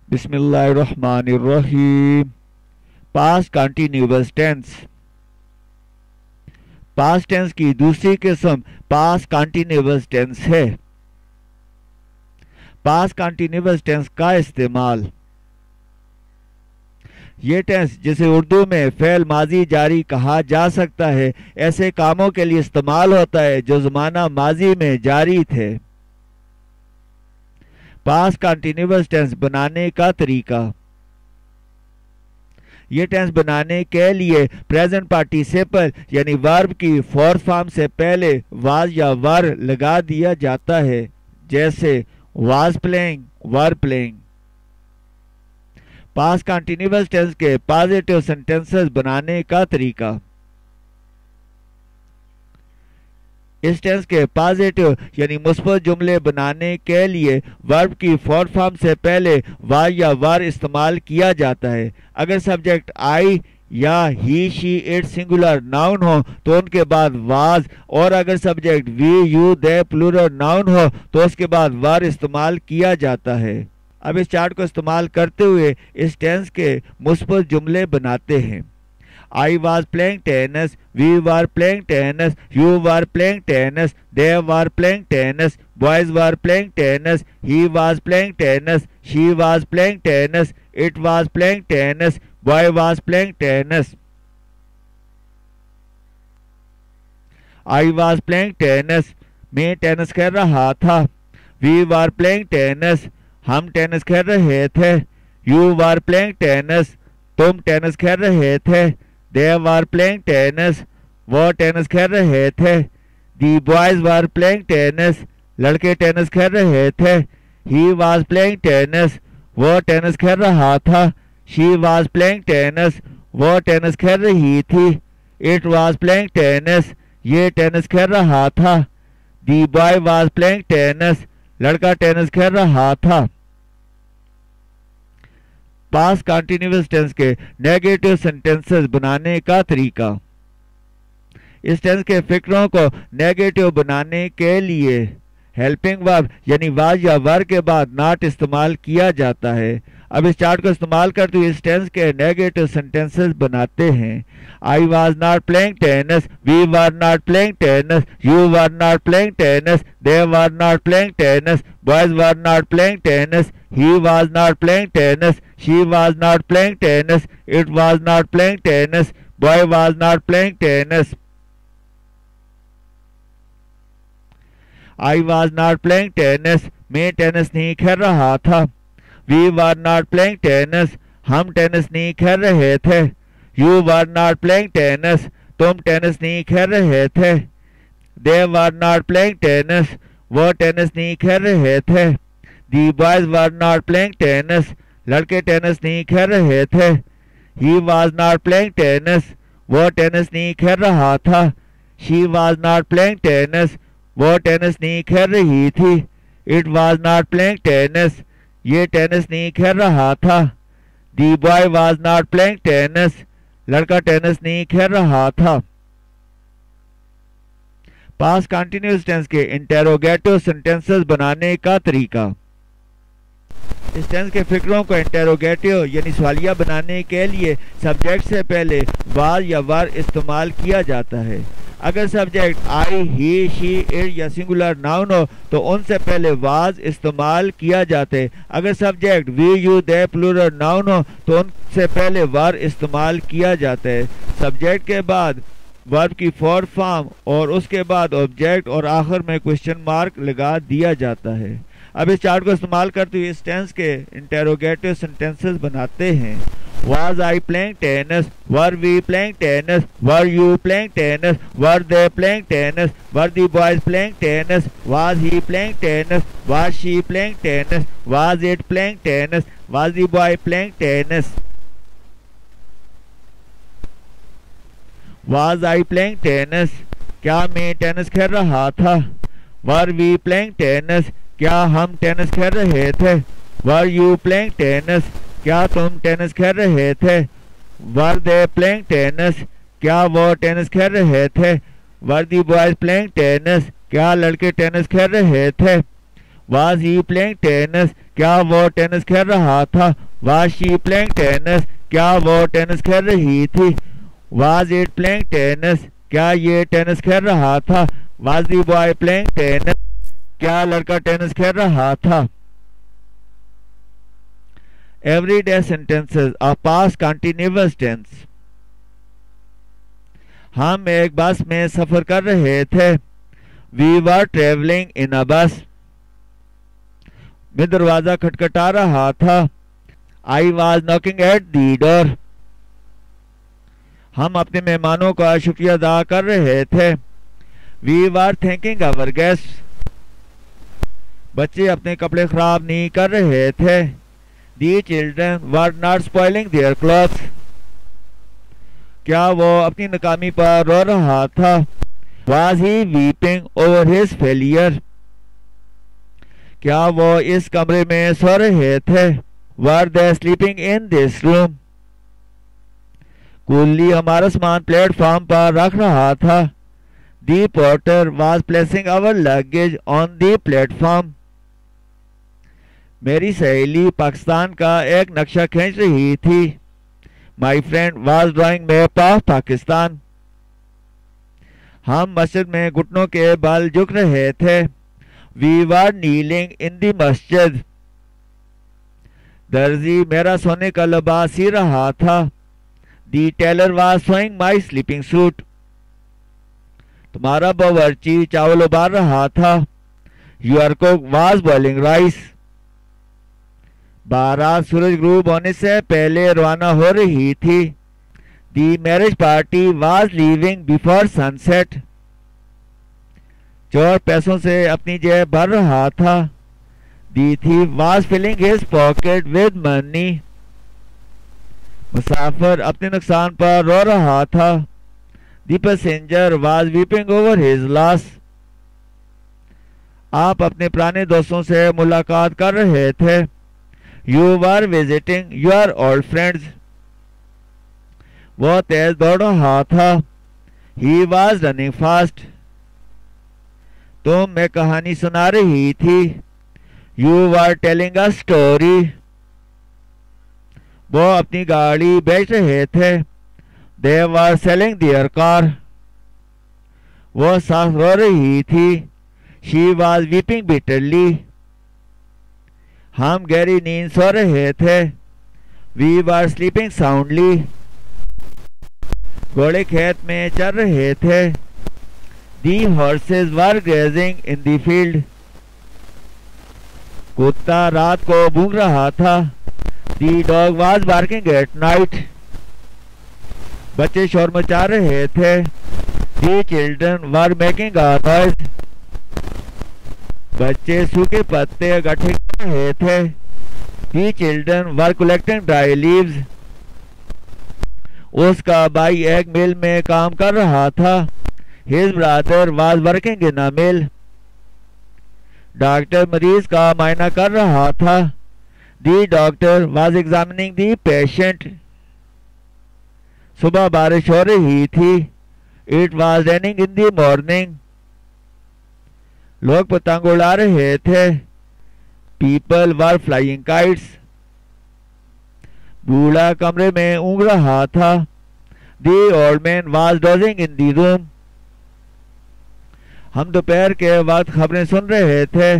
बिस्मिल्लाहिर्रहमानिर्रहीम। Past continuous tense. Past tense की दूसरी किस्म पास्ट कंटिन्यूअस टेंस है। पास्ट कंटिन्यूअस टेंस का इस्तेमाल, ये टेंस जिसे उर्दू में फेल माजी जारी कहा जा सकता है, ऐसे कामों के लिए इस्तेमाल होता है जो ज़माना माजी में जारी थे। पास्ट कंटिन्यूअस टेंस बनाने का तरीका, ये टेंस बनाने के लिए प्रेजेंट पार्टिसिपल यानी वर्ब की फोर्थ फॉर्म से पहले वाज या वर लगा दिया जाता है, जैसे was playing, were playing. Past continuous tense के पॉजिटिव सेंटेंसेस बनाने का तरीका, इस टेंस के पॉजिटिव यानी मुस्बत जुमले बनाने के लिए वर्ब की फोर्थ फॉर्म से पहले वाज या वर इस्तेमाल किया जाता है। अगर सब्जेक्ट आई या he she it singular noun हो तो उनके बाद वाज, और अगर subject we you they plural noun हो तो उसके बाद वर इस्तेमाल किया जाता है। अब इस चार्ट को इस्तेमाल करते हुए इस टेंस के मुस्बत जुमले बनाते हैं। I was playing tennis, we were playing tennis, you were playing tennis, they were playing tennis, boys were playing tennis, he was playing tennis, she was playing tennis, it was playing tennis, boy was playing tennis. I was playing tennis, मैं tennis खेल रहा था। We were playing tennis, हम tennis खेल रहे थे। You were playing tennis, तुम tennis खेल रहे थे। They were playing tennis, वो टेनिस खेल रहे थे। The boys were playing tennis, लड़के टेनिस खेल रहे थे। He was playing tennis, वो टेनिस खेल रहा था। She was playing tennis, वो टेनिस खेल रही थी। It was playing tennis, ये टेनिस खेल रहा था। The boy was playing tennis, लड़का टेनिस खेल रहा था। पास्ट कंटिन्यूअस टेंस के नेगेटिव सेंटेंसेस बनाने का तरीका, इस टेंस के फिक्रों को नेगेटिव बनाने के लिए हेल्पिंग वर्ब यानी वाज या वर के बाद नॉट इस्तेमाल किया जाता है। अब इस चार्ट को इस्तेमाल करते हुए इस टेंस के नेगेटिव सेंटेंसेस बनाते हैं। I was not playing tennis, we were not playing tennis, you were not playing tennis, they were not playing tennis, boys were not playing tennis, he was not playing tennis, she was not playing tennis, it was not playing tennis, boy was not playing tennis. I was not playing tennis, मैं tennis नहीं खेल रहा था। We were not playing tennis, हम tennis नहीं खेल रहे थे। You were not playing tennis, तुम टेनिस नहीं खेल रहे थे। They were not playing tennis, वो टेनिस नहीं खेल रहे थे। The boys were not playing tennis, लड़के टेनिस नहीं खेल रहे थे। He was not playing tennis, वो टेनिस नहीं खेल रहा था। She was not playing tennis, वो टेनिस नहीं खेल रही थी। It was not playing tennis, ये टेनिस नहीं खेल रहा था। The boy was not playing tennis, लड़का टेनिस नहीं खेल रहा था। पास्ट कंटिन्यूअस टेंस के इंटेरोगेटिव सेंटेंसेस बनाने का तरीका, इस टेंस के फिक्रों को इंटेरोगेटिव यानी सवालिया बनाने के लिए सब्जेक्ट से पहले वाज या वर इस्तेमाल किया जाता है। अगर subject I he she it या सिंगुलर नाउन हो तो उनसे पहले वाज इस्तेमाल किया जाता है। अगर subject we you they plural noun हो तो उनसे पहले वर इस्तेमाल किया जाता है। सब्जेक्ट के बाद वर्ब की फोर्थ फॉर्म और उसके बाद ऑब्जेक्ट और आखिर में क्वेश्चन मार्क लगा दिया जाता है। अब इस चार्ट को इस्तेमाल करते हुए इस टेंस के इंटेरोगेटिव सेंटेंसेस बनाते हैं। Was I playing tennis? Were we playing tennis? Were you playing tennis? Were they playing tennis? Were the boys playing tennis? Was he playing tennis? Was she playing tennis? Was it playing tennis? Was the boy playing tennis? Was I playing tennis? क्या मैं tennis खेल रहा था? Were we playing tennis? क्या हम tennis खेल रहे थे? Were you playing tennis? क्या तुम टेनिस खेल रहे थे? Were they playing tennis? क्या वो टेनिस खेल रहे थे? Were the boys playing tennis? क्या लड़के टेनिस खेल रहे थे? Was he playing tennis? क्या वो टेनिस खेल रहा था? Was she playing tennis? क्या वो टेनिस खेल रही थी? Was it playing tennis? क्या ये टेनिस खेल रहा था? Was the boy playing tennis? क्या लड़का टेनिस खेल रहा था? Everyday sentences of past continuous tense. हम एक बस में सफर कर रहे थे. We were traveling in a bus. मैं दरवाजा खटखटा रहा था. I was knocking at the door. हम अपने मेहमानों का शुक्रिया अदा कर रहे थे. We were thanking our guests. बच्चे अपने कपड़े खराब नहीं कर रहे थे. The children were not spoiling their clothes. क्या वो अपनी नाकामी पर रो रहा था? Was he weeping over his failure? क्या वो इस कमरे में सो रहे थे? Were they sleeping in this room? कुल्ली हमारा सामान प्लेटफॉर्म पर रख रहा था. The porter was placing our luggage on the platform. मेरी सहेली पाकिस्तान का एक नक्शा खींच रही थी. My friend was drawing map of Pakistan. हम मस्जिद में घुटनों के बल झुक रहे थे. We were kneeling in the masjid. दर्जी मेरा सोने का लिबास सी रहा था. The tailor was sewing my sleeping suit. तुम्हारा बावर्ची चावल उबाल रहा था. Your cook was boiling rice. बारात सूरज ग्रूब होने से पहले रवाना हो रही थी. The marriage party was leaving before sunset. चोर पैसों से अपनी जेब भर रहा था. The thief was filling his pocket with money. मुसाफिर अपने नुकसान पर रो रहा था. The passenger was weeping over his loss. आप अपने पुराने दोस्तों से मुलाकात कर रहे थे. You were visiting your old friends. वो तेज दौड़ रहा था. He was running fast. तुम मैं कहानी सुना रही थी. You were telling a story. वो अपनी गाड़ी बेच रहे थे. They were selling their car. वो सास रो रही थी. She was weeping bitterly. हम गहरी नींद सो रहे थे. We were sleeping soundly. घोड़े खेत में चल रहे थे. The horses were grazing in the field. कुत्ता रात को भूख रहा था. The dog was barking at night. बच्चे शोर मचा रहे थे. The children were making a noise. बच्चे सूखे पत्ते इकट्ठे कर रहे थे. The children were collecting dry leaves. उसका भाई एक मिल में काम कर रहा था. His brother was working in a mill. Doctor मरीज का मायना कर रहा था. The doctor was examining the patient. सुबह बारिश हो रही थी. It was raining in the morning. लोग पतंग उड़ा रहे थे. People were flying kites. बूढ़ा कमरे में ऊँघ रहा था. The old man was dozing in the room. हम दोपहर के वक्त खबरें सुन रहे थे.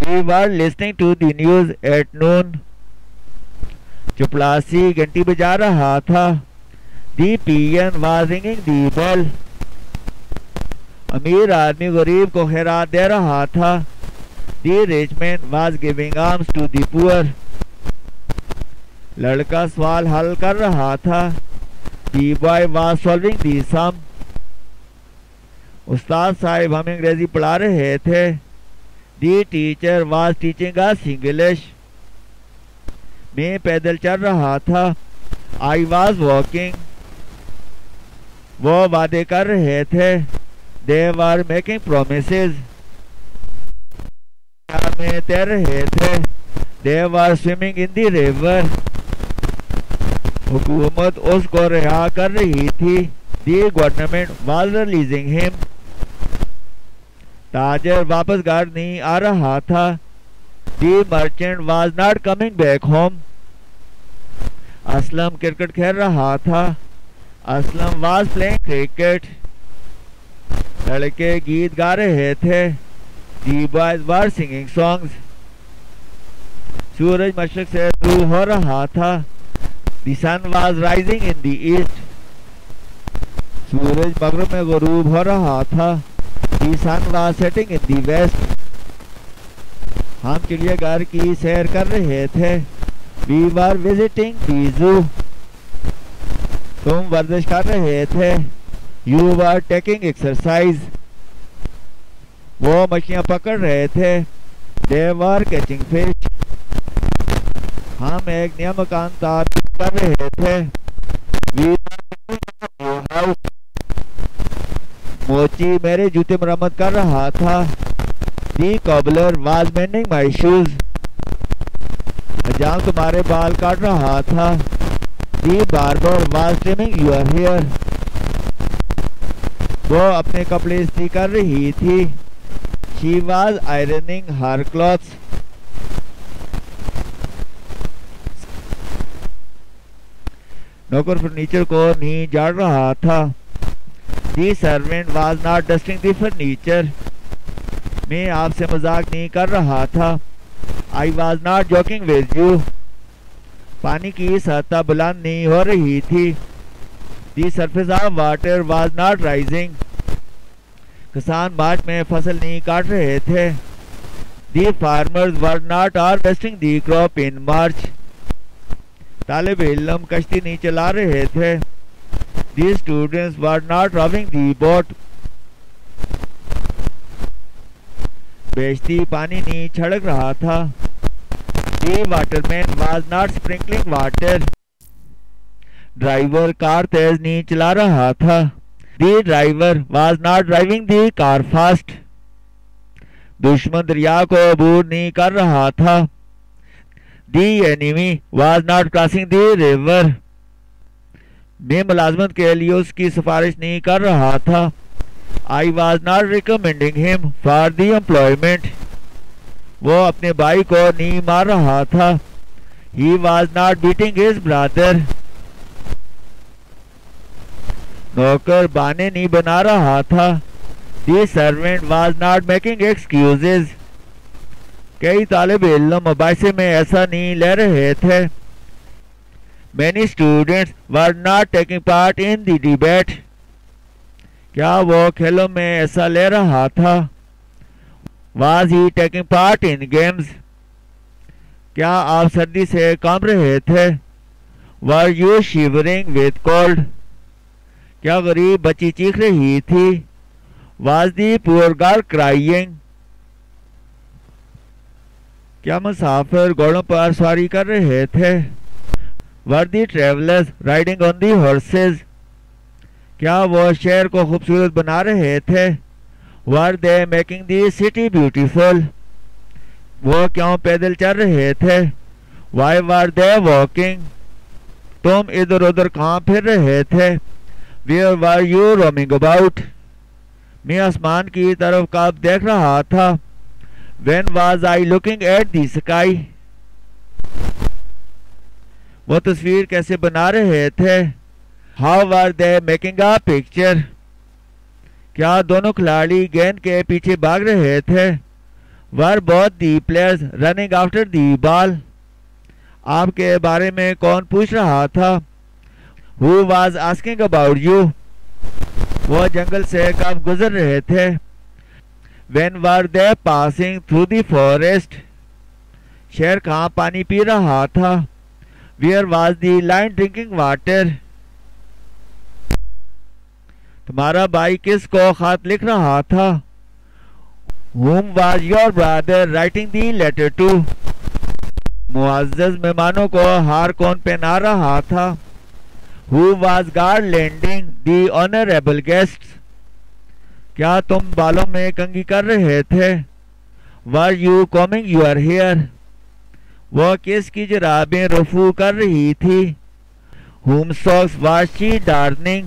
We were listening to the news at noon. चपरासी घंटी बजा रहा था. The peon was ringing the bell. अमीर आदमी गरीब को खैरात दे रहा था. The rich man was giving alms to the poor. लड़का सवाल हल कर रहा था. The boy was solving the sum. उस्ताद साहिब हमें अंग्रेजी पढ़ा रहे थे. The teacher was teaching us English. मैं पैदल चल रहा था. I was walking. वो वादे कर रहे थे. They were making promises. में तैर रहे थे. They were swimming in the river. हुकूमत उसको रिहा कर रही थी. The government was releasing him. ताजर वापस घर नहीं आ रहा था। The merchant was not coming back home. Aslam cricket खेल रहा था। Aslam was playing cricket. लड़के गीत गा रहे थे। The boys were singing songs. सूरज मशरक से शुरू हो रहा था। The sun was rising in the east. सूरज मगरिब में गुरूब हो रहा था। The sun was setting in the west. हम चिड़ियाघर की सैर कर रहे थे। वी वर विजिटिंग दी जू। तुम वर्जिश कर रहे थे। You were taking exercise. वो मछलियां पकड़ रहे थे। दे वर कैचिंग फिश। हम एक नया मकान तारीफ कर रहे थे। वी वर मोची मेरे जूते मरम्मत कर रहा था। The cobbler was mending my shoes. हजाम तुम्हारे बाल काट रहा था। The barber was trimming your hair. वो अपने कपड़े इस्त्री कर रही थी। She was ironing her clothes. नौकर फर्नीचर को नहीं झाड़ रहा था। The servant was not dusting the furniture. मैं आपसे मजाक नहीं कर रहा था। I was not joking with you. पानी की सतह बुलंद नहीं हो रही थी। The surface of water was not rising. किसान मार्च में फसल नहीं काट रहे थे। The farmers were not harvesting the crop in March. तालिब इल्म कश्ती नहीं चला रहे थे। The students were not rowing the boat. बेशती पानी नहीं छिड़क रहा था। The waterman was not sprinkling water. Driver car तेज नहीं चला रहा था। The driver was not driving the car fast. दुश्मन दरिया को अबूर नहीं कर रहा था। दी enemy was not crossing the river. मैं मुलाजमत के लिए उसकी सिफारिश नहीं कर रहा था। I was not recommending him for the employment. वो अपने भाई को नहीं मार रहा था। He was not beating his brother. नौकर बहाने नहीं बना रहा था। The servant was not making excuses. कई तालिब इल्म मबाइसे में ऐसा नहीं ले रहे थे। Many students were not taking part in the debate. क्या वो खेलों में ऐसा ले रहा था? Was he taking part in games? क्या आप सर्दी से कांप रहे थे? Were you shivering with cold? क्या गरीब बच्ची चीख रही थी? Was the poor girl crying? क्या मुसाफिर घोड़ों पर सवारी कर रहे थे? Were the travelers riding on the horses? क्या वो शहर को खूबसूरत बना रहे थे? Were they making the city beautiful? वो क्यों पैदल चल रहे थे? Why were they walking? तुम इधर उधर कहाँ फिर रहे थे? Where were you roaming about? मैं आसमान की तरफ कब देख रहा था? When was I looking at the sky? वो तस्वीर कैसे बना रहे थे? How were they making a picture? क्या दोनों खिलाड़ी गेंद के पीछे भाग रहे थे? Were both the players running after the ball? आपके बारे में कौन पूछ रहा था? Who was asking about you? वो जंगल से कब गुजर रहे थे? When were they passing through the forest? शेर कहाँ पानी पी रहा था? Where was the lion drinking water? तुम्हारा भाई किसको खत लिख रहा था? Whom was your brother writing the letter to? मुअज़्ज़ज़ मेहमानों को हार कौन पहना रहा था? Who was garlanding the honorable guests? क्या तुम बालों में कंघी कर रहे थे? Were you combing your hair? वो किसकी जुराबें रफू कर रही थी? Whom socks was she darning?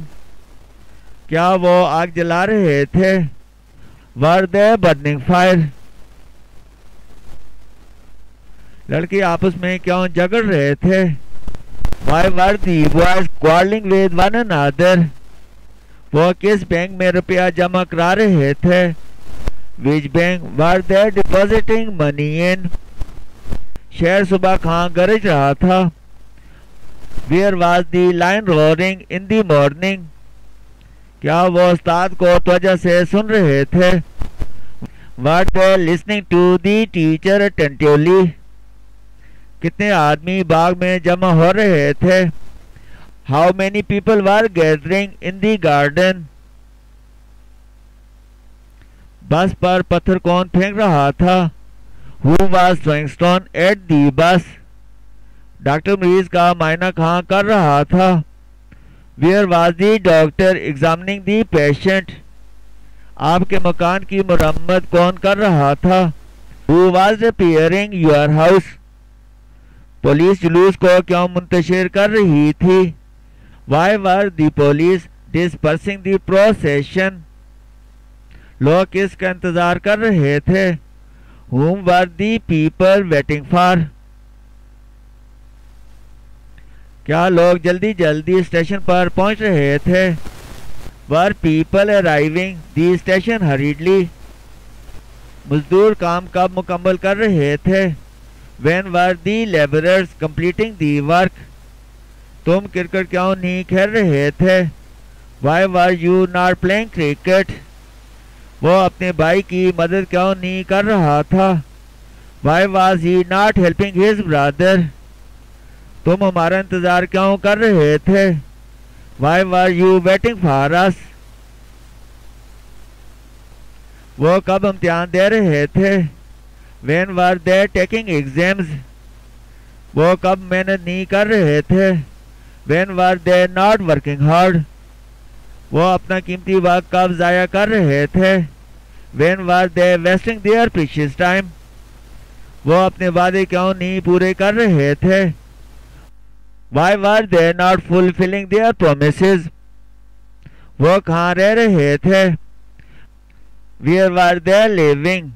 क्या वो आग जला रहे थे? वर दे बर्निंग फायर। लड़के आपस में क्यों झगड़ रहे थे? Why were the boys quarreling with one another? वो किस बैंक में रुपया जमा करा रहे थे? Which bank were they depositing money in? शहर सुबह कहाँ गरज रहा था? Where was the lion roaring in the morning? क्या वो उस्ताद को त्वचा से सुन रहे थे? Were they listening to the teacher attentively? कितने आदमी बाग में जमा हो रहे थे? How many people were gathering in the garden? बस पर पत्थर कौन फेंक रहा था? Who was throwing stone at the bus? Doctor मरीज का मायना कहाँ कर रहा था? Where was the doctor examining the patient? आपके मकान की मरम्मत कौन कर रहा था? Who was repairing your house? Police जुलूस को क्यों मुंतशिर कर रही थी? Why were the police dispersing the procession? लोग किसका इंतजार कर रहे थे? Whom were the people waiting for? क्या लोग जल्दी जल्दी स्टेशन पर पहुंच रहे थे? Were people arriving the station hurriedly? मजदूर काम कब मुकम्मल कर रहे थे? When were the laborers completing the work? तुम क्रिकेट क्यों नहीं खेल रहे थे? Why were you not playing cricket? वो अपने भाई की मदद क्यों नहीं कर रहा था? Why was he not helping his brother? तुम हमारा इंतजार क्यों कर रहे थे? Why were you waiting for us? वो कब इम्तिहान दे रहे थे? When were they taking exams? वो कब मेहनत नहीं कर रहे थे? When were they not working hard? वो अपना कीमती वक्त कब ज़ाया कर रहे थे? When were they wasting their precious time? वो अपने वादे क्यों नहीं पूरे कर रहे थे? Why were they not fulfilling their promises? वो कहाँ रह रहे थे? Where were they living?